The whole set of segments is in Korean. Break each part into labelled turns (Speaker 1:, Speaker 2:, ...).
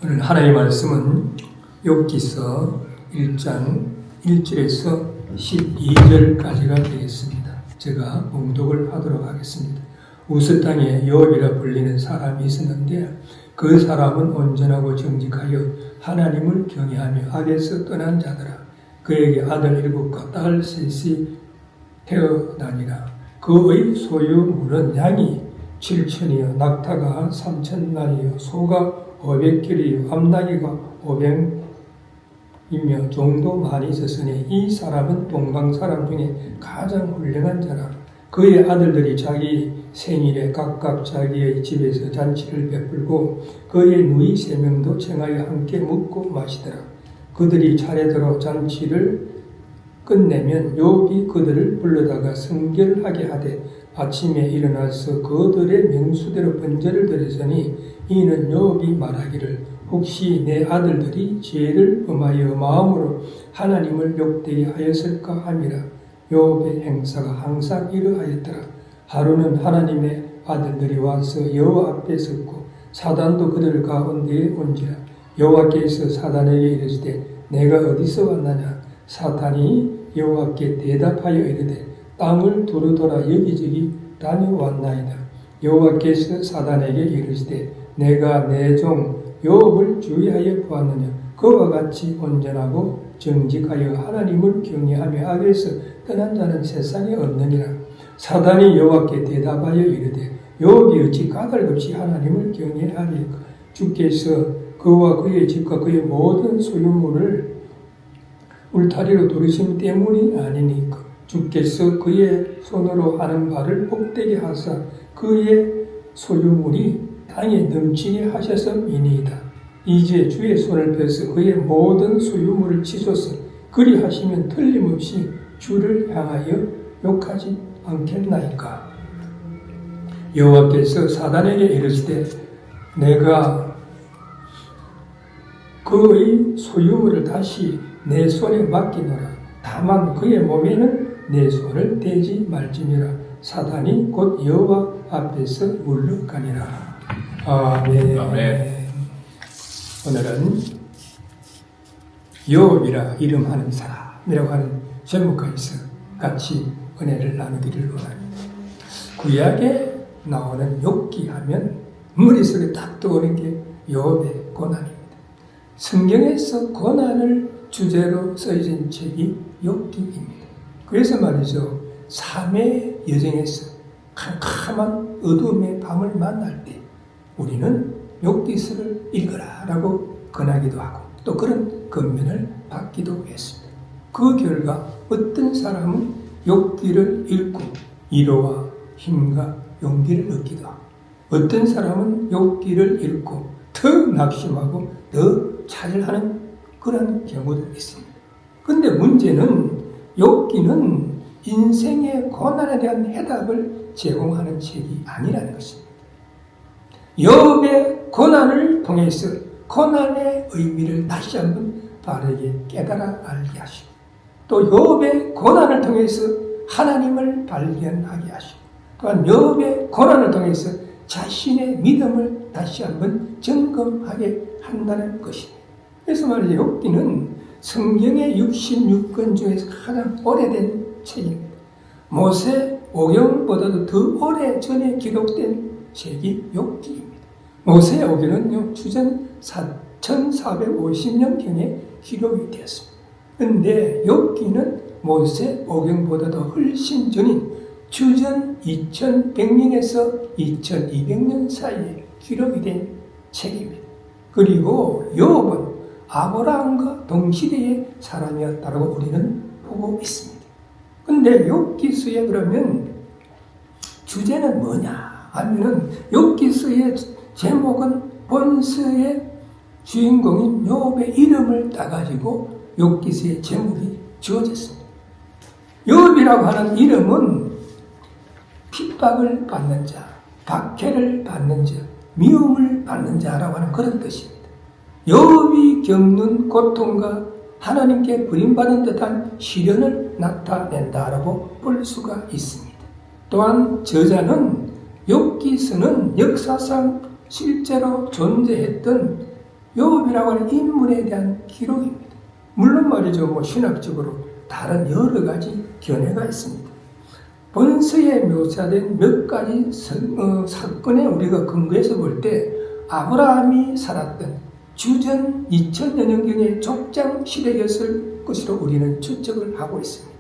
Speaker 1: 오늘 하나님의 말씀은 욥기서 1장 1절에서 12절까지가 되겠습니다. 제가 봉독을 하도록 하겠습니다. 우스 땅에 욥이라 불리는 사람이 있었는데 그 사람은 온전하고 정직하여 하나님을 경외하며 악에서 떠난 자더라. 그에게 아들 7과 딸 3이 태어나니라. 그의 소유물은 양이 7,000이요 낙타가 3,000마리요 소가 500킬이요 암나귀가 500이며 종도 많이 있었으니 이 사람은 동방 사람 중에 가장 훌륭한 자라. 그의 아들들이 자기 생일에 각각 자기의 집에서 잔치를 베풀고 그의 누이 3명도 청하여 함께 먹고 마시더라. 그들이 차례대로 잔치를 끝내면 욥이 그들을 불러다가 성결하게 하되 아침에 일어나서 그들의 명수대로 번제를 드렸으니 이는 욥이 말하기를 혹시 내 아들들이 죄를 범하여 마음으로 하나님을 욕되게 하였을까 함이라. 욥의 행사가 항상 이러하였더라. 하루는 하나님의 아들들이 와서 여호와 앞에 섰고 사단도 그들 가운데에 온지라. 여호와께서 사단에게 이르시되 내가 어디서 왔느냐. 사탄이 여호와께 대답하여 이르되 땅을 두루 돌아 여기저기 다녀왔나이다. 여호와께서 사단에게 이르시되 내가 내 종 욥을 주의하여 보았느냐. 그와 같이 온전하고 정직하여 하나님을 경외하며 악에서 떠난 자는 세상에 없느니라. 사단이 여호와께 대답하여 이르되 욥이 어찌 까닭없이 하나님을 경외하리까. 주께서 그와 그의 집과 그의 모든 소유물을 울타리로 두르심 때문이 아니니까. 주께서 그의 손으로 하는 바를 복되게 하사 그의 소유물이 땅에 넘치게 하셨음이니이다. 이제 주의 손을 펴서 그의 모든 소유물을 치소서. 그리하시면 틀림없이 주를 향하여 욕하지 않겠나이까. 여호와께서 사단에게 이르시되 내가 그의 소유물을 다시 내 손에 맡기노라. 다만 그의 몸에는 내 손을 대지 말지니라. 사단이 곧 여호와 앞에서 물러가니라. 아멘.
Speaker 2: 아멘.
Speaker 1: 오늘은 욥이라 이름하는 사람이라고 하는 제목하에서 같이 은혜를 나누기를 원합니다. 구약에 나오는 욥기 하면 머릿속에 딱 떠오르는 게 욥의 고난입니다. 성경에서 고난을 주제로 쓰여진 책이 욥기입니다. 그래서 말이죠. 삶의 여정에서 캄캄한 어둠의 밤을 만날 때 우리는 욥기서를 읽어라라고 권하기도 하고 또 그런 권면을 받기도 했습니다. 그 결과 어떤 사람은 욥기를 읽고 위로와 힘과 용기를 얻기도 하고 어떤 사람은 욥기를 읽고 더 낙심하고 더 차별하는 그런 경우도 있습니다. 그런데 문제는 욥기는 인생의 고난에 대한 해답을 제공하는 책이 아니라는 것입니다. 욥의 고난을 통해서 고난의 의미를 다시 한번 바르게 깨달아 알게 하시고 또 욥의 고난을 통해서 하나님을 발견하게 하시고 또한 욥의 고난을 통해서 자신의 믿음을 다시 한번 점검하게 한다는 것입니다. 그래서 말이죠. 욥기는 성경의 66권 중에서 가장 오래된 책입니다. 모세 오경보다도 더 오래 전에 기록된 책이 욥기입니다. 모세 오경은요, 주전 4450년경에 기록이 되었습니다. 그런데 욥기는 모세 오경보다도 훨씬 전인 주전 2100년에서 2200년 사이에 기록이 된 책입니다. 그리고 욥은 아브라함과 동시대의 사람이었다고 우리는 보고 있습니다. 그런데 욥기서에 그러면 주제는 뭐냐 하면은 욥기서의 제목은 본서의 주인공인 욥의 이름을 따가지고 욥기서의 제목이 지어졌습니다. 욥이라고 하는 이름은 핍박을 받는 자, 박해를 받는 자, 미움을 받는 자라고 하는 그런 뜻입니다. 욥이 겪는 고통과 하나님께 버림받은 듯한 시련을 나타낸다라고 볼 수가 있습니다. 또한 저자는 욥기서는 역사상 실제로 존재했던 욥이라고 하는 인물에 대한 기록입니다. 물론 말이죠, 신학적으로 다른 여러 가지 견해가 있습니다. 본서에 묘사된 몇 가지 사건에 우리가 근거해서 볼 때 아브라함이 살았던 주전 2000여 년경의 족장 시대였을 것으로 우리는 추측을 하고 있습니다.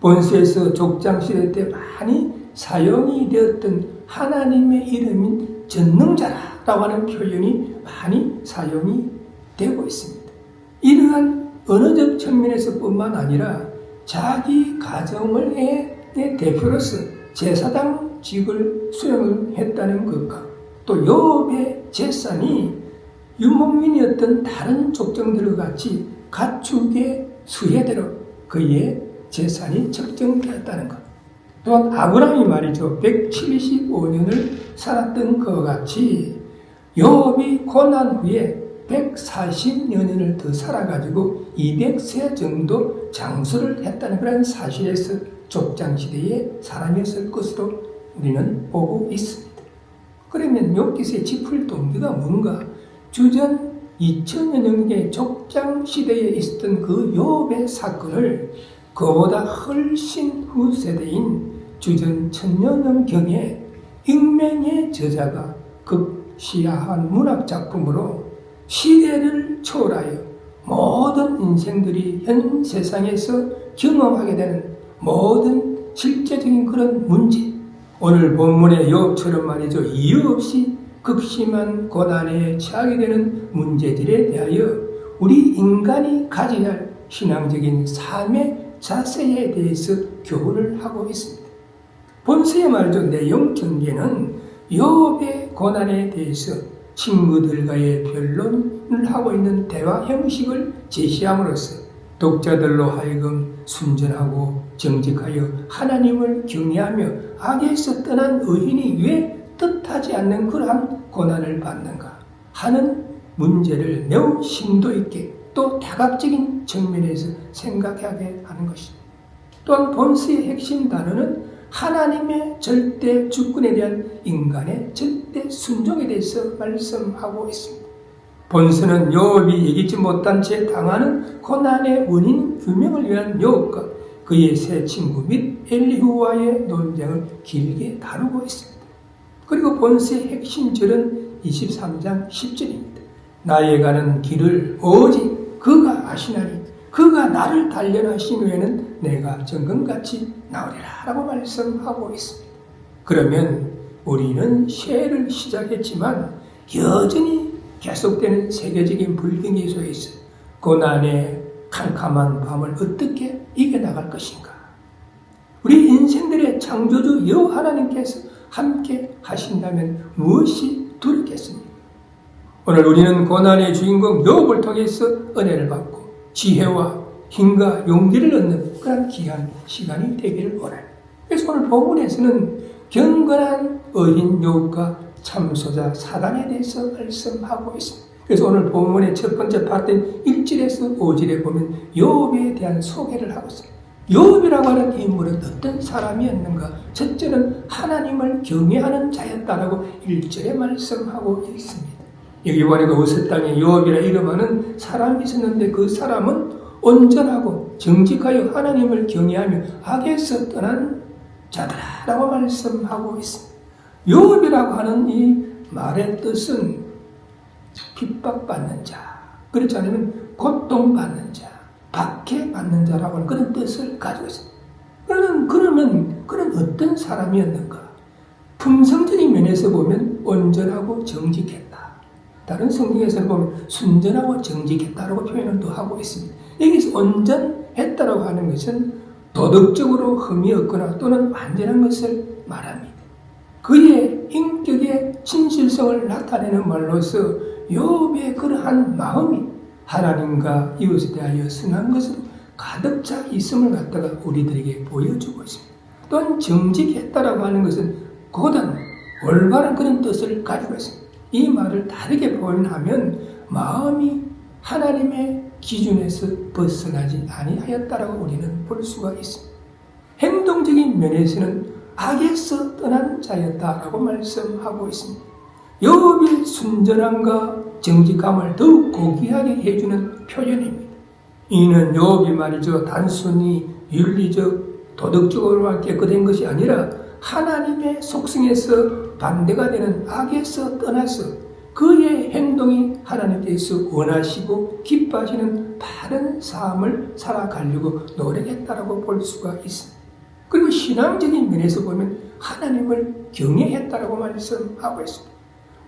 Speaker 1: 본서에서 족장 시대 때 많이 사용이 되었던 하나님의 이름인 전능자라고 하는 표현이 많이 사용이 되고 있습니다. 이러한 언어적 측면에서 뿐만 아니라 자기 가정의 대표로서 제사장직을 수행을 했다는 것과 또 욥의 재산이 유목민이었던 다른 족정들과 같이 가축의 수혜대로 그의 재산이 책정되었다는 것. 또한 아브라함이 말이죠, 175년을 살았던 것과 같이 욥이 고난 후에 140여 년을 더 살아가지고 200세 정도 장수를 했다는 그런 사실에서 족장시대의 사람이었을 것으로 우리는 보고 있습니다. 그러면 욥기서의 짚을 동기가 뭔가? 주전 2000여 년의 족장시대에 있었던 그 욥의 사건을 그보다 훨씬 후 세대인 주전 1000년경에 익명의 저자가 극시야한 문학작품으로 시대를 초월하여 모든 인생들이 현 세상에서 경험하게 되는 모든 실제적인 그런 문제, 오늘 본문의 욥처럼 말이죠, 이유 없이 극심한 고난에 처하게 되는 문제들에 대하여 우리 인간이 가져야 할 신앙적인 삶의 자세에 대해서 교훈을 하고 있습니다. 본서의 말이죠, 내용 전개는 욥의 고난에 대해서 친구들과의 변론을 하고 있는 대화 형식을 제시함으로써 독자들로 하여금 순전하고 정직하여 하나님을 경외하며 악에서 떠난 의인이 왜 뜻하지 않는 그러한 고난을 받는가 하는 문제를 매우 심도 있게 또 다각적인 측면에서 생각하게 하는 것입니다. 또한 본서의 핵심 단어는 하나님의 절대 주권에 대한 인간의 절대 순종에 대해서 말씀하고 있습니다. 본서는 욥이 이기지 못한 채 당하는 고난의 원인 규명을 위한 욥과 그의 세 친구 및 엘리후와의 논쟁을 길게 다루고 있습니다. 그리고 본서의 핵심 절은 23장 10절입니다. 나의 가는 길을 오직 그가 아시나니 그가 나를 단련하신 후에는 내가 정금같이 나오리라 라고 말씀하고 있습니다. 그러면 우리는 시해를 시작했지만 여전히 계속되는 세계적인 불경기 속에서 고난의 캄캄한 밤을 어떻게 이겨나갈 것인가? 우리 인생들의 창조주 여호와 하나님께서 함께 하신다면 무엇이 두렵겠습니까? 오늘 우리는 고난의 주인공 욥을 통해서 은혜를 받고 지혜와 힘과 용기를 얻는 그런 귀한 시간이 되기를 원합니다. 그래서 오늘 본문에서는 경건한 의인 욥과 참소자 사단에 대해서 말씀하고 있습니다. 그래서 오늘 본문의 첫 번째 파트인 1절에서 5절에 보면 욥에 대한 소개를 하고 있습니다. 욥이라고 하는 인물은 어떤 사람이었는가? 첫째는 하나님을 경외하는 자였다라고 1절에 말씀하고 있습니다. 여기 보니까 우스 땅에 욥이라 이름하는 사람이 있었는데 그 사람은 온전하고 정직하여 하나님을 경외하며 악에서 떠난 자다라고 말씀하고 있습니다. 욥이라고 하는 이 말의 뜻은 핍박받는 자, 그렇지 않으면 고통받는 자, 박해받는 자라고 하는 그런 뜻을 가지고 있습니다. 그러면 그런 어떤 사람이었는가? 품성적인 면에서 보면 온전하고 정직했다. 다른 성경에서 보면 순전하고 정직했다라고 표현을 또 하고 있습니다. 여기서 온전했다라고 하는 것은 도덕적으로 흠이 없거나 또는 완전한 것을 말합니다. 그의 인격의 진실성을 나타내는 말로서 욥의 그러한 마음이 하나님과 이웃에 대하여 선한 것으로 가득 차 있음을 갖다가 우리들에게 보여주고 있습니다. 또한 정직했다라고 하는 것은 고단 올바른 그런 뜻을 가지고 있습니다. 이 말을 다르게 표현하면 마음이 하나님의 기준에서 벗어나지 아니하였다라고 우리는 볼 수가 있습니다. 행동적인 면에서는 악에서 떠난 자였다라고 말씀하고 있습니다. 욥의 순전함과 정직함을 더욱 고귀하게 해주는 표현입니다. 이는 욥이 말이죠, 단순히 윤리적, 도덕적으로만 깨끗한 것이 아니라 하나님의 속성에서 반대가 되는 악에서 떠나서 그의 행동이 하나님께서 원하시고 기뻐하시는 바른 삶을 살아가려고 노력했다라고 볼 수가 있습니다. 그리고 신앙적인 면에서 보면 하나님을 경외했다라고 말씀하고 있습니다.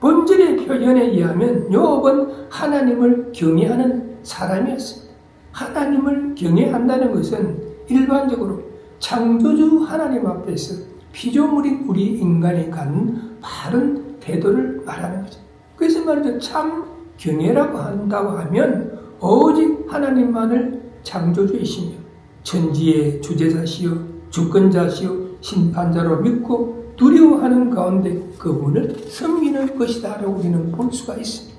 Speaker 1: 본절의 표현에 의하면 욥은 하나님을 경외하는 사람이었습니다. 하나님을 경외한다는 것은 일반적으로 창조주 하나님 앞에서 피조물인 우리 인간이 갖는 바른 태도를 말하는 거죠. 그래서 말이죠, 참 경외라고 한다고 하면 오직 하나님만을 창조주이시며 천지의 주재자시요 주권자시요 심판자로 믿고 두려워하는 가운데 그분을 섬기는 것이다 라고 우리는 볼 수가 있습니다.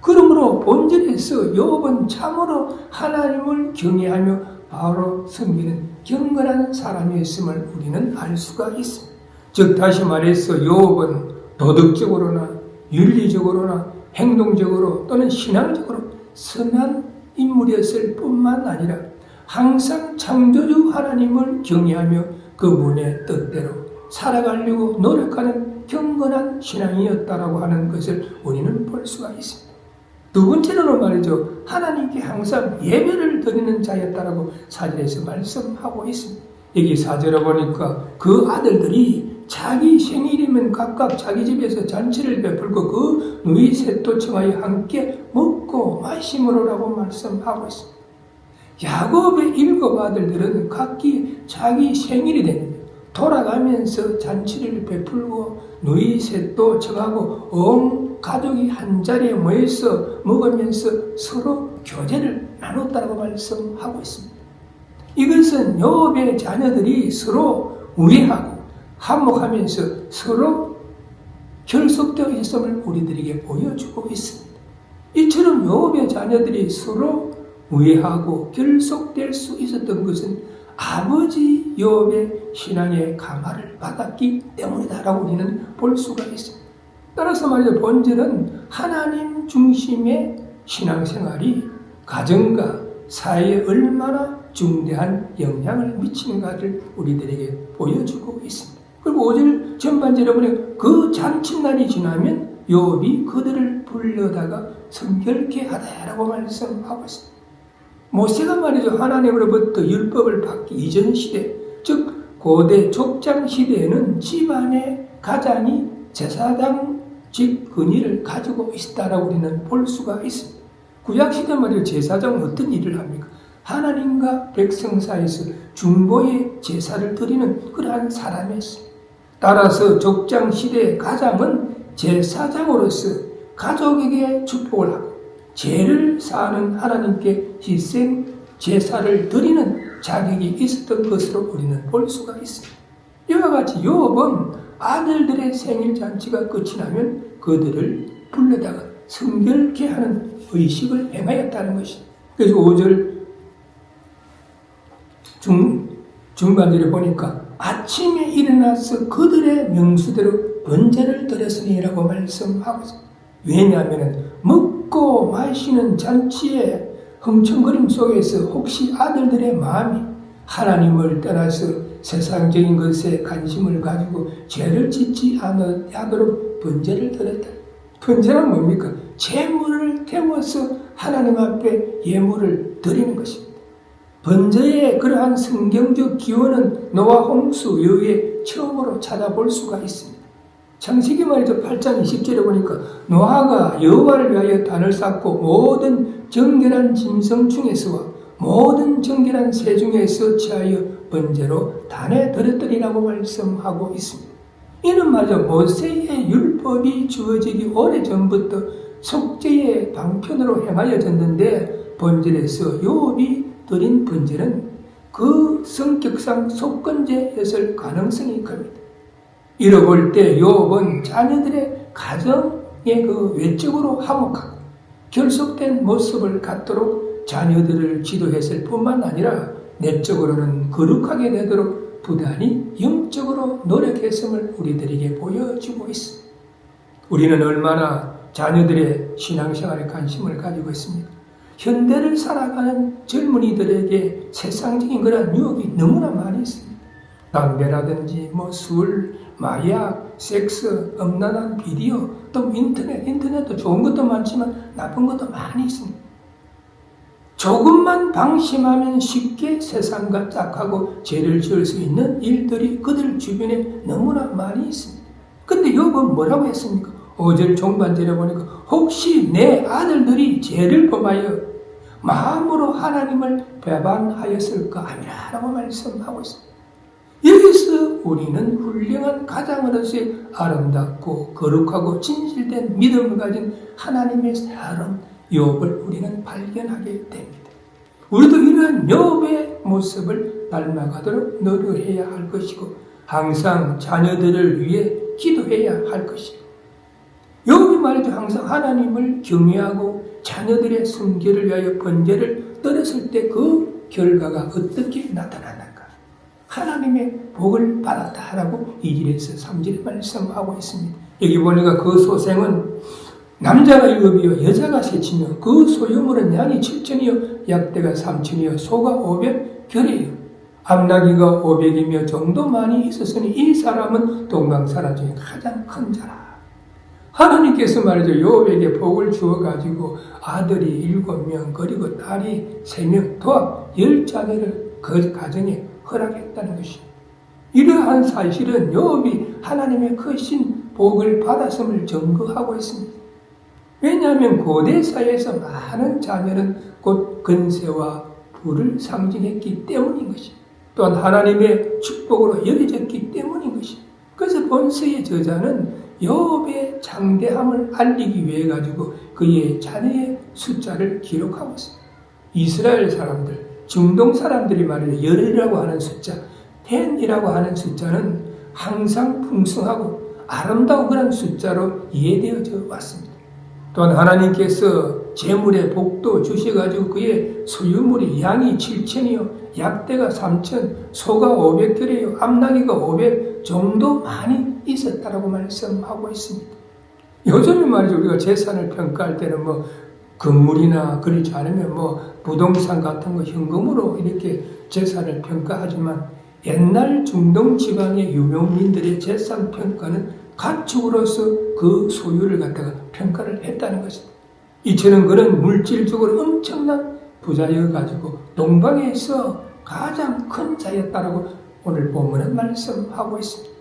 Speaker 1: 그러므로 본절에서 욥은 참으로 하나님을 경외하며 바로 섬기는 경건한 사람이었음을 우리는 알 수가 있습니다. 즉 다시 말해서 욥은 도덕적으로나 윤리적으로나 행동적으로 또는 신앙적으로 선한 인물이었을 뿐만 아니라 항상 창조주 하나님을 경외하며 그분의 뜻대로 살아가려고 노력하는 경건한 신앙이었다라고 하는 것을 우리는 볼 수가 있습니다. 두 번째로는 말이죠, 하나님께 항상 예배를 드리는 자였다라고 사절에서 말씀하고 있습니다. 여기 사절에 보니까 그 아들들이 자기 생일이면 각각 자기 집에서 잔치를 베풀고 그 누이 셋도 청하여 함께 먹고 마심으로라고 말씀하고 있습니다. 야곱의 7 아들들은 각기 자기 생일이 되는데 돌아가면서 잔치를 베풀고 누이 셋도 청하고 온 가족이 한자리에 모여서 먹으면서 서로 교제를 나눴다고 말씀하고 있습니다. 이것은 욥의 자녀들이 서로 우애하고 화목하면서 서로 결속되어 있음을 우리들에게 보여주고 있습니다. 이처럼 욥의 자녀들이 서로 우애하고 결속될 수 있었던 것은 아버지 욥의 신앙의 감화를 받았기 때문이다라고 우리는 볼 수가 있습니다. 따라서 말이죠, 본절은 하나님 중심의 신앙생활이 가정과 사회에 얼마나 중대한 영향을 미치는가를 우리들에게 보여주고 있습니다. 그리고 5절 전반절에 보면 그 잔칫날이 지나면 욥이 그들을 불러다가 성결케 하다라고 말씀하고 있습니다. 모세가 말이죠, 하나님으로부터 율법을 받기 이전 시대, 즉 고대 족장 시대에는 집안의 가장이 제사장직 권위를 가지고 있다라고 우리는 볼 수가 있습니다. 구약 시대 말이죠, 제사장은 어떤 일을 합니까? 하나님과 백성 사이에서 중보의 제사를 드리는 그러한 사람이었습니다. 따라서 족장 시대의 가장은 제사장으로서 가족에게 축복을 하고 죄를 사하는 하나님께 희생 제사를 드리는 자격이 있었던 것으로 우리는 볼 수가 있습니다. 이와 같이 욥은 아들들의 생일 잔치가 끝이 나면 그들을 불러다가 성결케 하는 의식을 행하였다는 것입니다. 그래서 5절 중반절에 보니까 아침에 일어나서 그들의 명수대로 번제를 드렸으니라고 말씀하고 있습니다. 왜냐하면 먹고 마시는 잔치의 흥청거림 속에서 혹시 아들들의 마음이 하나님을 떠나서 세상적인 것에 관심을 가지고 죄를 짓지 않도록 번제를 드렸다. 번제는 뭡니까? 재물을 태워서 하나님 앞에 예물을 드리는 것입니다. 번제의 그러한 성경적 기원은 노아 홍수 이후에 처음으로 찾아볼 수가 있습니다. 창세기 말이죠, 8장 20절에 보니까 노아가 여호와를 위하여 단을 쌓고 모든 정결한 짐승 중에서와 모든 정결한 새 중에서 취하여 번제로 단에 드렸더니라고 말씀하고 있습니다. 이는 말이죠. 모세의 율법이 주어지기 오래전부터 속죄의 방편으로 행하여졌는데 번제에서 욥이 드린 번제는 그 성격상 속건제였을 가능성이 큽니다. 이러볼 때 욥은 자녀들의 가정의 그 외적으로 화목하고 결속된 모습을 갖도록 자녀들을 지도했을 뿐만 아니라 내적으로는 거룩하게 되도록 부단히 영적으로 노력했음을 우리들에게 보여주고 있습니다. 우리는 얼마나 자녀들의 신앙생활에 관심을 가지고 있습니까? 현대를 살아가는 젊은이들에게 세상적인 그런 유혹이 너무나 많이 있습니다. 담배라든지 술, 마약, 섹스, 음란한 비디오, 또 인터넷도 좋은 것도 많지만 나쁜 것도 많이 있습니다. 조금만 방심하면 쉽게 세상과 짝하고 죄를 지을 수 있는 일들이 그들 주변에 너무나 많이 있습니다. 근데 욥은 뭐라고 했습니까? 5절 종반절에 보니까 혹시 내 아들들이 죄를 범하여 마음으로 하나님을 배반하였을까 하니라 라고 말씀하고 있습니다. 여기서 우리는 훌륭한 가장으로서의 아름답고 거룩하고 진실된 믿음을 가진 하나님의 사람 욥을 우리는 발견하게 됩니다. 우리도 이러한 욥의 모습을 닮아가도록 노력해야 할 것이고 항상 자녀들을 위해 기도해야 할 것이고 욥이 말이죠. 항상 하나님을 경외하고 자녀들의 순결을 위하여 번제를 드렸을 때 그 결과가 어떻게 나타났는가? 하나님의 복을 받았다라고 2절에서 3절에 말씀하고 있습니다. 여기 보니까 그 소생은 남자가 7이요 여자가 3이요 그 소유물은 양이 7천이요 약대가 3천이요 소가 500결이에요. 암나귀가 500이며 정도 많이 있었으니 이 사람은 동방사람 중에 가장 큰 자라. 하나님께서 말이죠. 욥에게 복을 주어가지고 아들이 7명 그리고 딸이 3명 도합 10자녀를 그 가정에 허락했다는 것입니다. 이러한 사실은 욥이 하나님의 크신 복을 받았음을 증거하고 있습니다. 왜냐하면 고대 사회에서 많은 자녀는 곧 근세와 부를 상징했기 때문인 것입니다. 또한 하나님의 축복으로 여겨졌기 때문인 것입니다. 그래서 본서의 저자는 욥의 장대함을 알리기 위해 가지고 그의 자녀의 숫자를 기록하고 있습니다. 이스라엘 사람들, 중동 사람들이 말이죠. 열이라고 하는 숫자, 10이라고 하는 숫자는 항상 풍성하고 아름다운 그런 숫자로 이해되어져 왔습니다. 또한 하나님께서 재물의 복도 주셔가지고 그의 소유물이 양이 7천이요 약대가 3천, 소가 500결이요 암나귀가 500 정도 많이 있었다라고 말씀하고 있습니다. 요즘에 말이죠. 우리가 재산을 평가할 때는 건물이나 그렇지 않으면 부동산 같은 거 현금으로 이렇게 재산을 평가하지만 옛날 중동 지방의 유명민들의 재산 평가는 가축으로서 그 소유를 갖다가 평가를 했다는 것입니다. 이처럼 그런 물질적으로 엄청난 부자여가지고 동방에서 가장 큰 자였다라고 오늘 본문은 말씀하고 있습니다.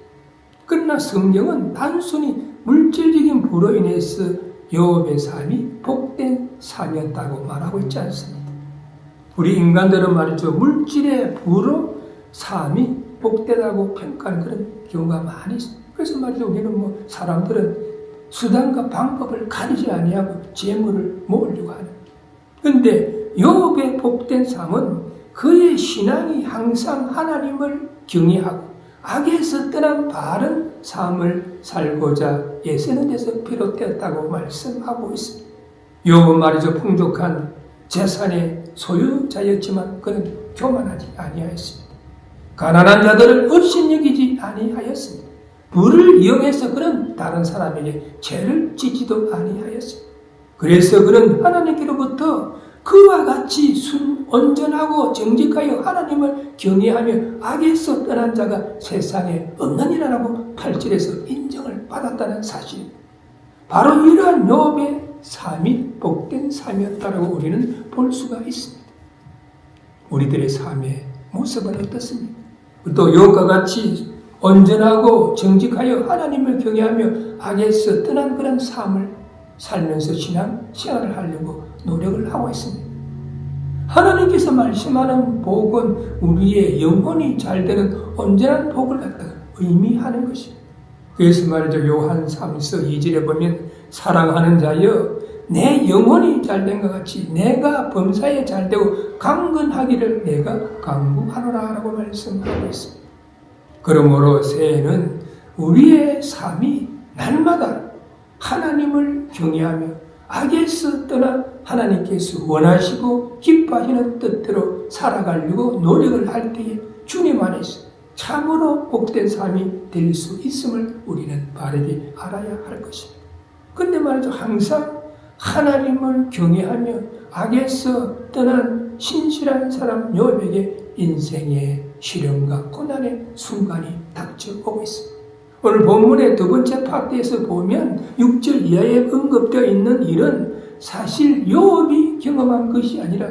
Speaker 1: 그러나 성경은 단순히 물질적인 부로 인해서 욥의 삶이 복된 삶이었다고 말하고 있지 않습니다. 우리 인간들은 말이죠. 물질의 부로 삶이 복되다고 평가하는 그런 경우가 많이 있습니다. 그래서 말이죠. 우리는 사람들은 수단과 방법을 가리지 아니하고 재물을 모으려고 하는. 그런데 욥의 복된 삶은 그의 신앙이 항상 하나님을 경외하고 악에서 떠난 바른 삶을 살고자 애쓰는 데서 비롯되었다고 말씀하고 있습니다. 욥은 말이죠. 풍족한 재산의 소유자였지만 그는 교만하지 아니하였습니다. 가난한 자들을 업신여기지 아니하였습니다. 부를 이용해서 그는 다른 사람에게 죄를 짓지도 아니하였습니다. 그래서 그는 하나님께로부터 그와 같이 온전하고 정직하여 하나님을 경외하며 악에서 떠난 자가 세상에 없느니라라고 8절에서 인정을 받았다는 사실입니다. 바로 이러한 욥의 삶이 복된 삶이었다고 우리는 볼 수가 있습니다. 우리들의 삶의 모습은 어떻습니까? 또 욥과 같이 온전하고 정직하여 하나님을 경외하며 악에서 떠난 그런 삶을 살면서 신앙 생활을 하려고 노력을 하고 있습니다. 하나님께서 말씀하는 복은 우리의 영혼이 잘 되는 온전한 복을 갖다가 의미하는 것입니다. 그래서 말이죠. 요한 3서 2절에 보면 사랑하는 자여 내 영혼이 잘된 것 같이 내가 범사에 잘되고 강건하기를 내가 간구하노라 라고 말씀하고 있습니다. 그러므로 새해는 우리의 삶이 날마다 하나님을 경외하며 악에서 떠나 하나님께서 원하시고 기뻐하시는 뜻대로 살아가려고 노력을 할 때에 주님 안에서 참으로 복된 삶이 될 수 있음을 우리는 바르게 알아야 할 것입니다. 근데 말이죠. 항상 하나님을 경외하며 악에서 떠난 신실한 사람 욥에게 인생의 시련과 고난의 순간이 닥쳐오고 있습니다. 오늘 본문의 두 번째 파트에서 보면 6절 이하에 언급되어 있는 일은 사실 욥이 경험한 것이 아니라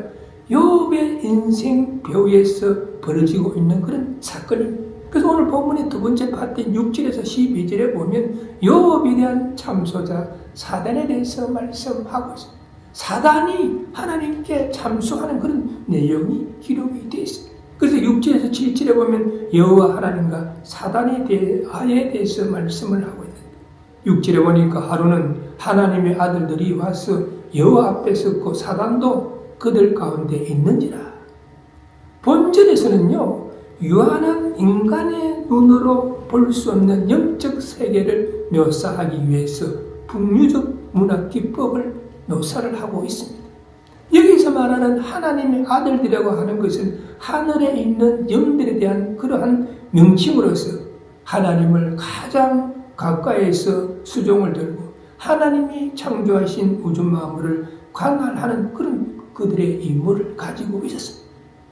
Speaker 1: 욥의 인생 벼에서 벌어지고 있는 그런 사건입니다. 그래서 오늘 본문의 두 번째 파트인 6절에서 12절에 보면 욥에 대한 참소자 사단에 대해서 말씀하고 있습니다. 사단이 하나님께 참소하는 그런 내용이 기록이 되어 있습니다. 그래서 6절에서 7절에 보면 여호와 하나님과 사단에 대해서 말씀을 하고 있는데 6절에 보니까 하루는 하나님의 아들들이 와서 여호와 앞에 섰고 사단도 그들 가운데 있는지라. 본절에서는요. 유한한 인간의 눈으로 볼 수 없는 영적 세계를 묘사하기 위해서 북유적 문학 기법을 묘사를 하고 있습니다. 여기서 말하는 하나님의 아들들이라고 하는 것은 하늘에 있는 영들에 대한 그러한 명칭으로서 하나님을 가장 가까이에서 수종을 들고 하나님이 창조하신 우주 만물을 관할하는 그런 그들의 임무를 가지고 있었습니다.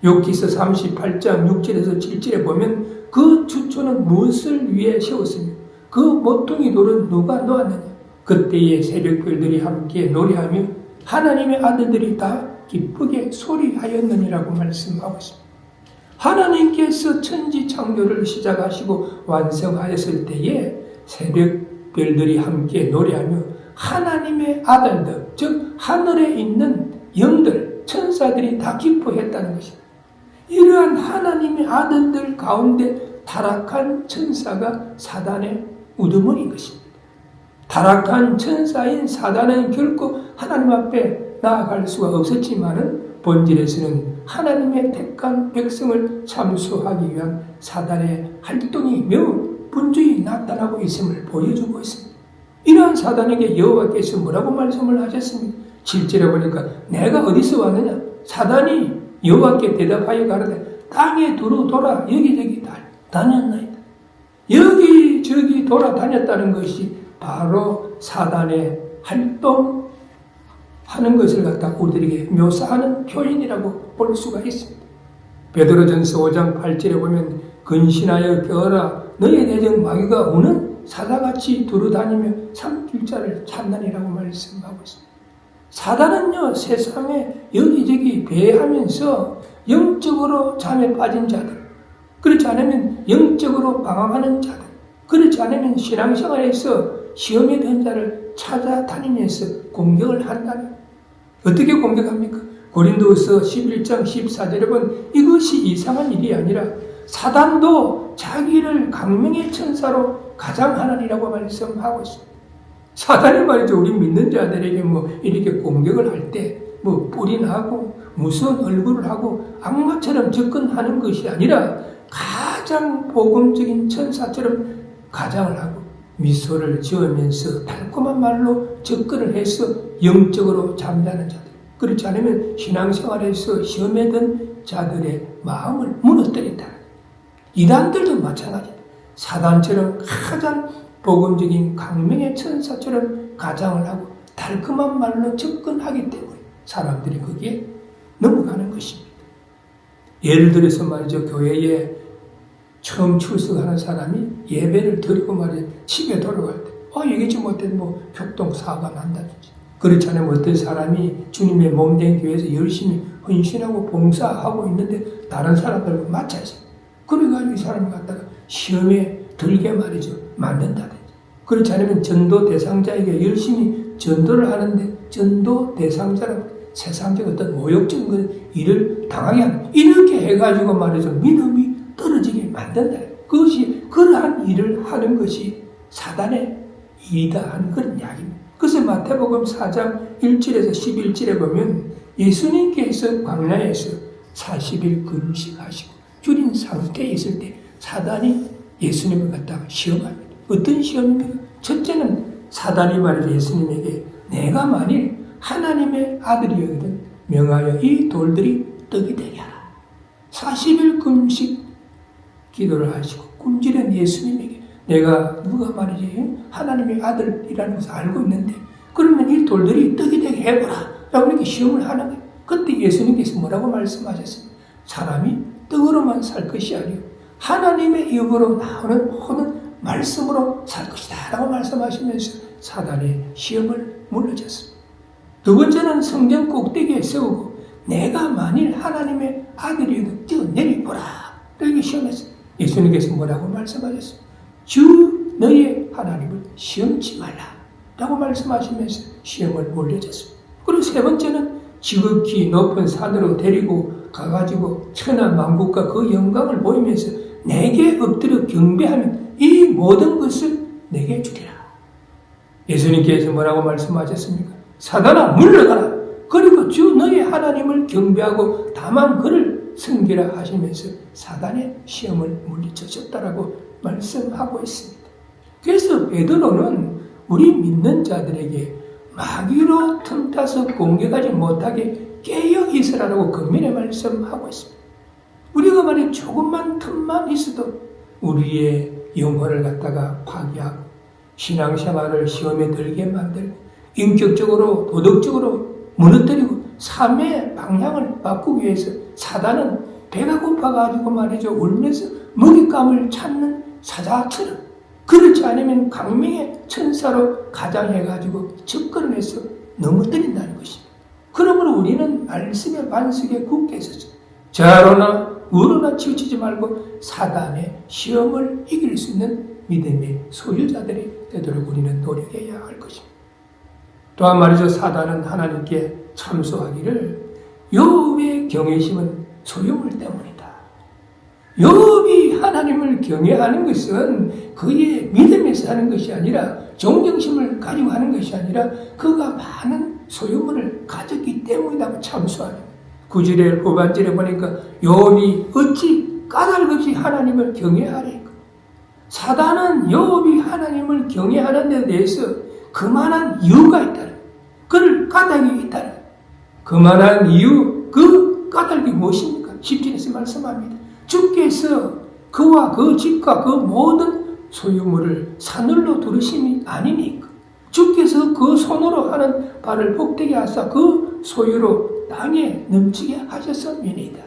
Speaker 1: 욥기서 38장 6절에서 7절에 보면 그 주초는 무엇을 위해 세웠으며 그 모퉁이 돌은 누가 놓았느냐. 그때의 새벽별들이 함께 노래하며 하나님의 아들들이 다 기쁘게 소리하였느니라고 말씀하고 있습니다. 하나님께서 천지 창조를 시작하시고 완성하였을 때에 새벽별들이 함께 노래하며 하나님의 아들들, 즉 하늘에 있는 영들, 천사들이 다 기뻐했다는 것입니다. 이러한 하나님의 아들들 가운데 타락한 천사가 사단의 우두머리인 것입니다. 타락한 천사인 사단은 결코 하나님 앞에 나아갈 수가 없었지만은 본질에서는 하나님의 택한 백성을 참수하기 위한 사단의 활동이 매우 분주히 나타나고 있음을 보여주고 있습니다. 이러한 사단에게 여호와께서 뭐라고 말씀을 하셨습니까? 7절에 보니까 내가 어디서 왔느냐? 사단이 여호와께 대답하여 가로되 땅에 두루 돌아 여기저기 다녔나이다. 여기저기 돌아다녔다는 것이 바로 사단의 활동하는 것을 갖다 우리에게 묘사하는 표현이라고 볼 수가 있습니다. 베드로전서 5장 8절에 보면 근신하여 겨어라 너의 내정 마귀가 우는 사자같이 두루다니며 삼킬 자를 찾나니라고 말씀하고 있습니다. 사단은요 세상에 여기저기 배회하면서 영적으로 잠에 빠진 자들, 그렇지 않으면 영적으로 방황하는 자들, 그렇지 않으면 신앙생활에서 시험에 든 자를 찾아다니면서 공격을 한다는. 어떻게 공격합니까? 고린도서 11장 14절에 보면 이것이 이상한 일이 아니라 사단도 자기를 강명의 천사로 가장하느니라고 말씀하고 있습니다. 사단이 말이죠. 우리 믿는 자들에게 이렇게 공격을 할 때 뿔이나고 무서운 얼굴을 하고 악마처럼 접근하는 것이 아니라 가장 복음적인 천사처럼 가장을 하고 미소를 지으면서 달콤한 말로 접근을 해서 영적으로 잠자는 자들, 그렇지 않으면 신앙생활에서 시험에 든 자들의 마음을 무너뜨린다. 이단들도 마찬가지입니다. 사단처럼 가장 복음적인 강명의 천사처럼 가장을 하고 달콤한 말로 접근하기 때문에 사람들이 거기에 넘어가는 것입니다. 예를 들어서 말이죠. 교회에 처음 출석하는 사람이 예배를 드리고 말이죠. 집에 돌아갈 때 예기치 못한 교통사고가 난다든지, 그렇지 않으면 어떤 사람이 주님의 몸된 교회에서 열심히 헌신하고 봉사하고 있는데 다른 사람들과 마찬가지입니다. 그래가지고 이 사람을 갖다가 시험에 들게 말이죠. 만든다든지, 그렇지 않으면 전도 대상자에게 열심히 전도를 하는데 전도 대상자는 세상적 어떤 모욕적인 일을 당하게 하는, 이렇게 해가지고 말이죠. 믿음이 떨어지게 만든다. 그것이 그러한 일을 하는 것이 사단의 일이다 하는 그런 이야기입니다. 그래서 마태복음 4장 1절에서 11절에 보면 예수님께서 광야에서 40일 금식하시고 줄인 상태에 있을 때 사단이 예수님을 갖다가 시험합니다. 어떤 시험입니까? 첫째는 사단이 말이죠. 예수님에게 내가 만일 하나님의 아들이거든 명하여 이 돌들이 떡이 되게 하라. 40일 금식 기도를 하시고 굶주린 예수님에게 내가 누가 말이지 하나님의 아들이라는 것을 알고 있는데 그러면 이 돌들이 떡이 되게 해보라 라고 이렇게 시험을 하는 거예요. 그때 예수님께서 뭐라고 말씀하셨습니까? 사람이 떡으로만 살 것이 아니고 하나님의 입으로 나오는 모든 말씀으로 살 것이다 라고 말씀하시면서 사단의 시험을 물러졌습니다. 두 번째는 성전 꼭대기에 세우고 내가 만일 하나님의 아들이어도 뛰어내리보라 이렇게 시험했어요. 예수님께서 뭐라고 말씀하셨습니까? 주 너의 하나님을 시험치 말라 라고 말씀하시면서 시험을 올려줬습니다. 그리고 세 번째는 지극히 높은 산으로 데리고 가가지고 천하만국과 그 영광을 보이면서 내게 엎드려 경배하면 이 모든 것을 내게 주리라. 예수님께서 뭐라고 말씀하셨습니까? 사단아 물러가라. 그리고 주 너의 하나님을 경배하고 다만 그를 섬기라 하시면서 사단의 시험을 물리치셨다라고 말씀하고 있습니다. 그래서 베드로는 우리 믿는 자들에게 마귀로 틈타서 공격하지 못하게 깨어 있으라고 금면에 말씀하고 있습니다. 우리가 만약 조금만 틈만 있어도 우리의 영혼을 갖다가 파괴하고 신앙생활을 시험에 들게 만들고 인격적으로 도덕적으로 무너뜨리고 삶의 방향을 바꾸기 위해서 사단은 배가 고파가지고 말이죠 울면서 먹잇감을 찾는 사자처럼 그렇지 않으면 강명의 천사로 가장해가지고 접근을 해서 넘어뜨린다는 것입니다. 그러므로 우리는 말씀의 반석에 굳게 있었죠. 좌로나 우로나 치우치지 말고 사단의 시험을 이길 수 있는 믿음의 소유자들이 되도록 우리는 노력해야 할 것입니다. 또한 말이죠. 사단은 하나님께 참소하기를 욥의 경외심은 소유물 때문이다. 욥이 하나님을 경외하는 것은 그의 믿음에서 하는 것이 아니라 존경심을 가지고 하는 것이 아니라 그가 많은 소유물을 가졌기 때문이라고 참소하는 9절의 후반절에 보니까 욥이 어찌 까닭없이 하나님을 경외하리까. 사단은 욥이 하나님을 경외하는 데 대해서 그만한 이유가 있다는 그를 까닭이 있다는 그만한 이유 그 까닭이 무엇입니까? 10절에서 말씀합니다. 주께서 그와 그 집과 그 모든 소유물을 사늘로 두르심이 아니니까 주께서 그 손으로 하는 바를 복되게 하사 그 소유로 땅에 넘치게 하셨음이니이다.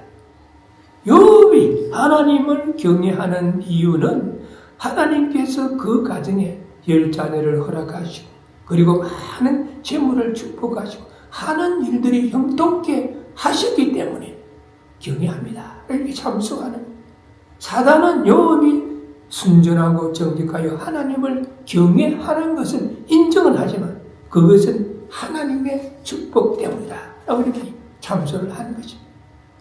Speaker 1: 욥이 하나님을 경외하는 이유는 하나님께서 그 가정에 10자녀를 허락하시고 그리고 많은 재물을 축복하시고 하는 일들이 형통케 하셨기 때문에 경외합니다. 이렇게 참소하는 사단은 욥이 순전하고 정직하여 하나님을 경외하는 것은 인정은 하지만 그것은 하나님의 축복 때문이다 라고 이렇게 참소를 하는 것입니다.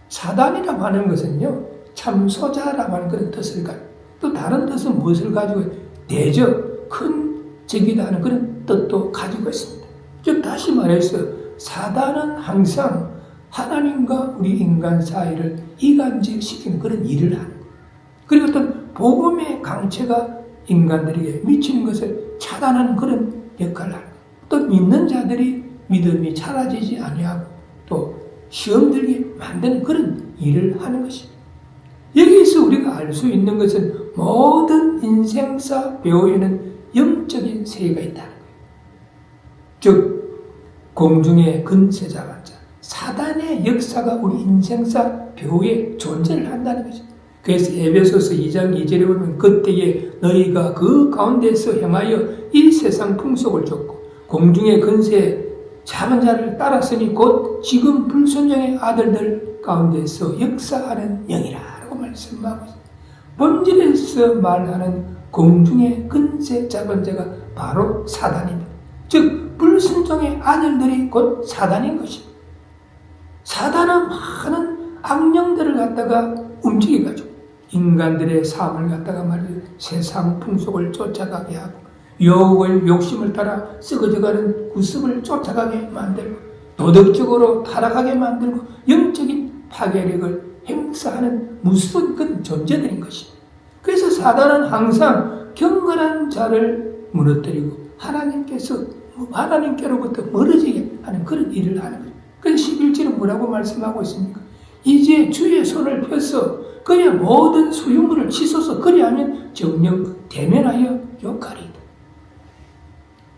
Speaker 1: 사단이라고 하는 것은요 참소자라고 하는 그런 뜻을 가지고 또 다른 뜻은 무엇을 가지고 대적, 큰 적이다 하는 그런 뜻도 가지고 있습니다. 즉 다시 말해서 사단은 항상 하나님과 우리 인간 사이를 이간질시키는 그런 일을 하는 거예요. 그리고 어떤 복음의 강체가 인간들에게 미치는 것을 차단하는 그런 역할을 하는 거예요. 또 믿는 자들이 믿음이 사라지지 아니하고 또 시험 들게 만드는 그런 일을 하는 것입니다. 여기서 우리가 알 수 있는 것은 모든 인생사 배후에는 영적인 세계가 있다는 거예요. 즉 공중의 근세자가 사단의 역사가 우리 인생사 배후에 존재를 한다는 거죠. 그래서 에베소서 2장 2절에 보면 그때에 너희가 그 가운데서 행하여 이 세상 풍속을 줬고 공중의 근세 작은 자를 따랐으니 곧 지금 불순종의 아들들 가운데서 역사하는 영이라 라고 말씀하고 있습니다. 본질에서 말하는 공중의 근세 작은 자가 바로 사단입니다. 즉 불순종의 아들들이 곧 사단인 것입니다. 사단은 많은 악령들을 갖다가 움직여가지고 인간들의 삶을 갖다가 말이죠 세상 풍속을 쫓아가게 하고 유혹을 욕심을 따라 썩어져가는 구습을 쫓아가게 만들고 도덕적으로 타락하게 만들고 영적인 파괴력을 행사하는 무서운 그런 존재들인 것입니다. 그래서 사단은 항상 경건한 자를 무너뜨리고 하나님께로부터 멀어지게 하는 그런 일을 하는 거예요. 그래서 11절은 뭐라고 말씀하고 있습니까? 이제 주의 손을 펴서 그의 모든 소유물을 치소서. 그리하면 정녕 대면하여 욕하리이다.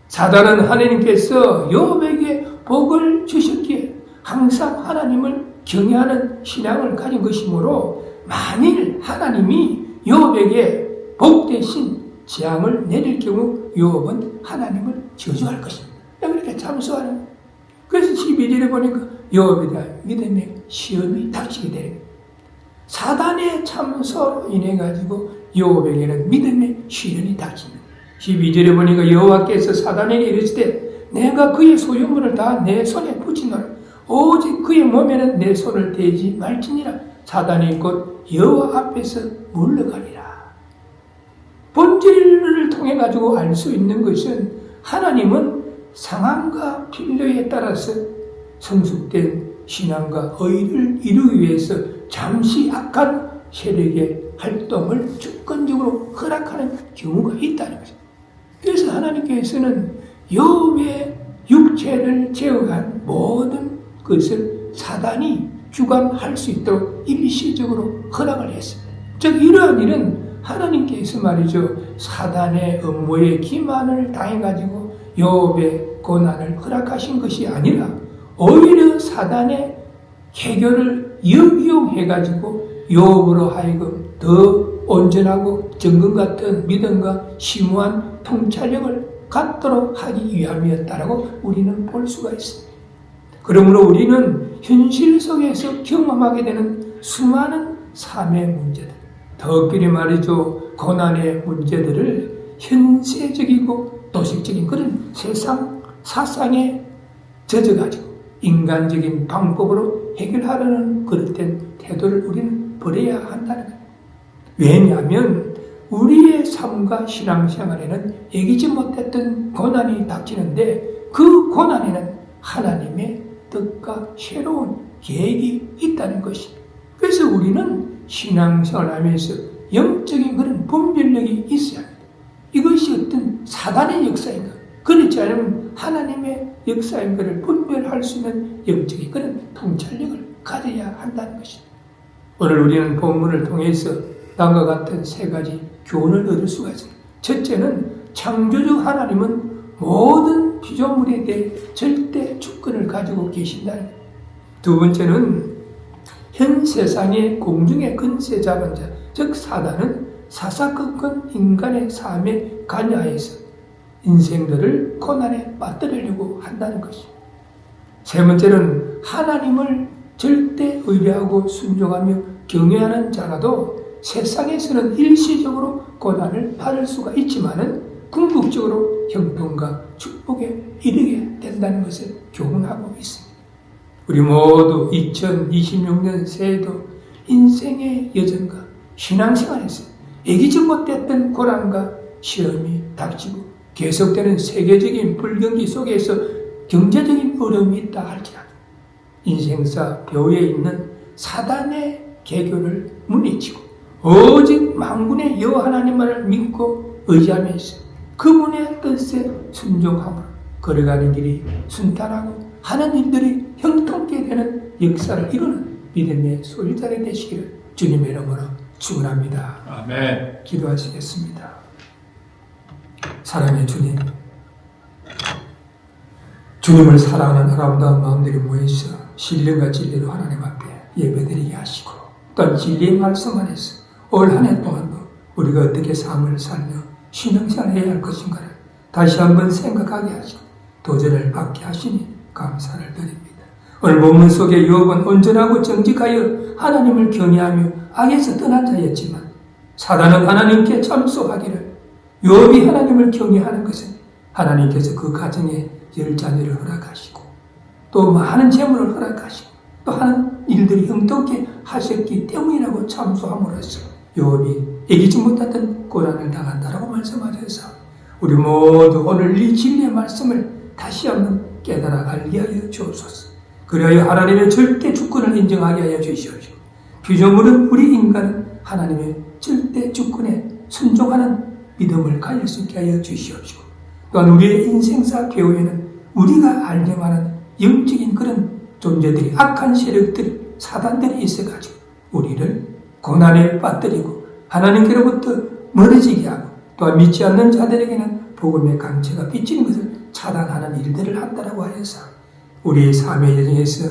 Speaker 1: 사단은 하나님께서 욥에게 복을 주셨기에 항상 하나님을 경외하는 신앙을 가진 것이므로 만일 하나님이 욥에게 복 대신 재앙을 내릴 경우 욥은 하나님을 저주할 것입니다. 그렇게 참수하는 거예요. 그래서 12절에 보니까 욥에 대한 믿음의 시험이 닥치게 되는 거예요. 사단의 참소로 인해 가지고 욥에게는 믿음의 시련이 닥칩니다. 12절에 보니까 여호와께서 사단에게 이르시되 내가 그의 소유물을 다 내 손에 붙이노라. 오직 그의 몸에는 내 손을 대지 말지니라. 사단이 곧 여호와 앞에서 물러가리라. 본질을 통해 가지고 알 수 있는 것은 하나님은 상황과 필요에 따라서 성숙된 신앙과 의를 이루기 위해서 잠시 악한 세력의 활동을 주권적으로 허락하는 경우가 있다는 것입니다. 그래서 하나님께서는 욥의 육체를 제어한 모든 것을 사단이 주관할 수 있도록 일시적으로 허락을 했습니다. 즉 이러한 일은 하나님께서 말이죠, 사단의 음모에 기만을 당해가지고 욥의 고난을 허락하신 것이 아니라 오히려 사단의 해결을 역이용해가지고 욥으로 하여금 더 온전하고 정금 같은 믿음과 심오한 통찰력을 갖도록 하기 위함이었다라고 우리는 볼 수가 있습니다. 그러므로 우리는 현실 속에서 경험하게 되는 수많은 삶의 문제들, 더욱이 말이죠, 고난의 문제들을 현세적이고 도식적인 그런 세상 사상에 젖어가지고 인간적인 방법으로 해결하려는 그릇된 태도를 우리는 버려야 한다는 거예요. 왜냐하면 우리의 삶과 신앙생활에는 예기치 못했던 고난이 닥치는데 그 고난에는 하나님의 뜻과 새로운 계획이 있다는 것입니다. 그래서 우리는 신앙생활하면서 영적인 그런 분별력이 있어야 합니다. 이것이 어떤 사단의 역사인가, 그렇지 않으면 하나님의 역사인가를 분별할 수 있는 영적인 그런 통찰력을 가져야 한다는 것입니다. 오늘 우리는 본문을 통해서 다음과 같은 세 가지 교훈을 얻을 수가 있습니다. 첫째는 창조주 하나님은 모든 피조물에 대해 절대 주권을 가지고 계신다는 것. 두 번째는 현 세상의 공중의 근세 잡은 자, 즉 사단은 사사건건 인간의 삶에 관여해서 인생들을 고난에 빠뜨리려고 한다는 것입니다. 세 번째는 하나님을 절대 의뢰하고 순종하며 경외하는 자라도 세상에서는 일시적으로 고난을 받을 수가 있지만은 궁극적으로 형통과 축복에 이르게 된다는 것을 교훈하고 있습니다. 우리 모두 2026년 새해도 인생의 여정과 신앙생활에서 예기치 못했던 고난과 시험이 닥치고 계속되는 세계적인 불경기 속에서 경제적인 어려움이 있다 할지라도 인생사 벼에 있는 사단의 계교를 물리치고 오직 만군의 여호와 하나님만을 믿고 의지하면서 그분의 뜻에 순종함으로 걸어가는 길이 순탄하고 하는 일들이 형통케 되는 역사를 이루는 믿음의 소유자가 되시기를 주님의 이름으로 축원합니다.
Speaker 2: 아멘.
Speaker 1: 기도하시겠습니다. 사랑의 주님, 주님을 사랑하는 아름다운 마음들이 모여서 신령과 진리로 하나님 앞에 예배드리게 하시고 또한 진리의 말씀 안에서 올 한 해 동안도 우리가 어떻게 삶을 살며 신앙생활을 해야 할 것인가를 다시 한번 생각하게 하시고 도전을 받게 하시니 감사를 드립니다. 오늘 본문 속에 욥은 온전하고 정직하여 하나님을 경외하며 악에서 떠난 자였지만 사단은 하나님께 참소하기를 욥이 하나님을 경외하는 것은 하나님께서 그 가정에 열 자녀를 허락하시고 또 많은 재물을 허락하시고 또 하는 일들이 형통케 하셨기 때문이라고 참소함으로써 욥이 예기치 못했던 고난을 당한다라고 말씀하셔서 우리 모두 오늘 이 진리의 말씀을 다시 한번 깨달아 알게 하여 주옵소서. 그리하여 하나님의 절대 주권을 인정하게 하여 주시옵시고, 피조물은 우리 인간은 하나님의 절대 주권에 순종하는 믿음을 가질 수 있게 하여 주시옵시고, 또한 우리의 인생사 교회는 우리가 알려만한 영적인 그런 존재들이, 악한 세력들이, 사단들이 있어가지고 우리를 고난에 빠뜨리고 하나님께로부터 멀어지게 하고, 또한 믿지 않는 자들에게는 복음의 강체가 비치는 것을 차단하는 일들을 한다라고 하여서 우리의 삶의 여정에서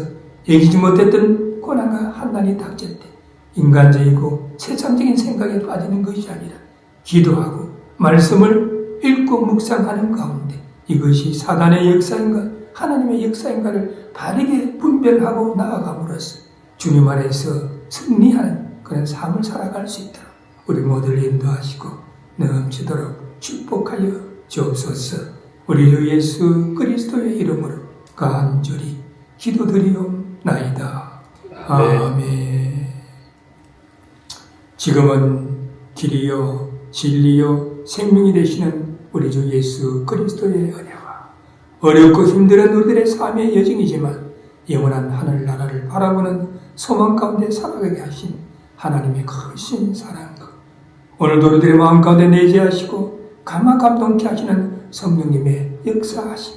Speaker 1: 여기지 못했던 고난과 환난이 닥칠 때 인간적이고 세상적인 생각에 빠지는 것이 아니라 기도하고 말씀을 읽고 묵상하는 가운데 이것이 사단의 역사인가 하나님의 역사인가를 바르게 분별하고 나아감으로써 주님 안에서 승리하는 그런 삶을 살아갈 수 있도록 우리 모두를 인도하시고 넘치도록 축복하여 주옵소서. 우리 주 예수 그리스도의 이름으로 간절히 기도드리옵나이다. 아멘. 지금은 길이요 진리요 생명이 되시는 우리 주 예수 그리스도의 은혜와 어렵고 힘든 우리들의 삶의 여정이지만 영원한 하늘나라를 바라보는 소망 가운데 살아가게 하신 하나님의 크신 사랑과 오늘도 우리들의 마음 가운데 내재하시고 감화 감동케 하시는 성령님의 역사하심,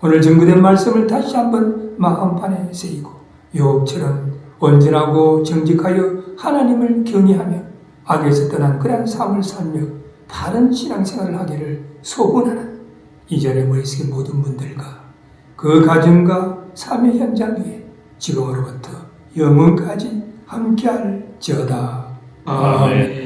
Speaker 1: 오늘 증거된 말씀을 다시 한번 마음판에 새기고 욥처럼 온전하고 정직하여 하나님을 경외하며 악에서 떠난 그런 삶을 살며 바른 신앙생활을 하기를 소원하는 이 자리에 모이신 모든 분들과 그 가정과 삶의 현장 위에 지금으로부터 영원까지 함께할지어다. 아멘.